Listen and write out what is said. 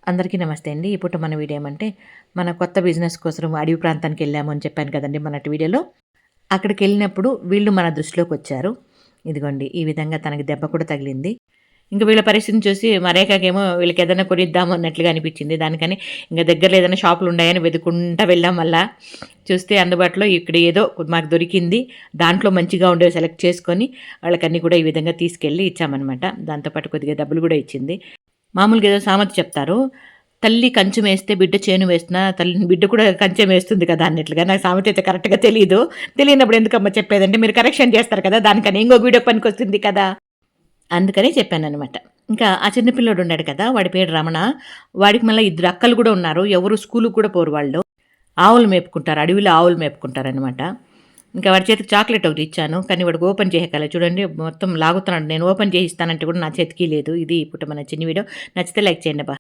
అందరికీ నమస్తే అండి. ఇప్పుడు మన వీడియో ఏమంటే, మన కొత్త బిజినెస్ కోసం అడవి ప్రాంతానికి వెళ్ళాము అని చెప్పాను కదండీ మొన్నటి వీడియోలో. అక్కడికెళ్ళినప్పుడు వీళ్ళు మన దృష్టిలోకొచ్చారు. ఇదిగోండి ఈ విధంగా తనకి దెబ్బ కూడా తగిలింది. ఇంక వీళ్ళ పరిస్థితిని చూసి మా రేఖకేమో వీళ్ళకేదైనా కొనిద్దాము అన్నట్లుగా అనిపించింది. దానికని ఇంక దగ్గరలో ఏదైనా షాపులున్నాయని వెతుక్కుంటా వెళ్ళాం మళ్ళా. చూస్తే అందుబాటులో ఇక్కడ ఏదో మాకు దొరికింది. దాంట్లో మంచిగా ఉండేవి సెలెక్ట్ చేసుకొని వాళ్ళకన్నీ కూడా ఈ విధంగా తీసుకెళ్ళి ఇచ్చామనమాట. దాంతో పాటు కొద్దిగా డబ్బులు కూడా ఇచ్చింది. మామూలుగా ఏదో సామెత చెప్తారు. తల్లి కంచె మేస్తే బిడ్డ చేను వేసినా బిడ్డ కూడా కంచె మేస్తుంది కదా అన్నట్లుగా. నాకు సామెత అయితే కరెక్ట్‌గా తెలీదు. తెలియనప్పుడు ఎందుకమ్మా చెప్పేదంటే మీరు కరెక్షన్ చేస్తారు కదా! దానికని ఇంకో వీడియోకి పనికొస్తుంది కదా! అందుకని చెప్పాననమాట. ఇంకా ఆ చిన్న పిల్లోడు ఉన్నాడు కదా! వాడి పేరు రమణ. వాడికి మళ్ళా ఇద్దరు అక్కలు కూడా ఉన్నారు. ఎవరు స్కూలుకి కూడా పోరు వాళ్ళు. ఆవులు మేపుకుంటారు. అడవిలో ఆవులు మేపుకుంటారనమాట. ఇంకా వాడి చేతికి చాక్లెట్ ఒకటి ఇచ్చాను. కానీ వాడికి ఓపెన్ చేయకలే. చూడండి మొత్తం లాగుతున్నాడు. నేను ఓపెన్ చేసి ఇస్తానంటే కూడా నా చేతికి లేదు. ఇది ఇప్పుడు మన చిన్న వీడియో. నచ్చితే లైక్ చేయండి అబ్బా!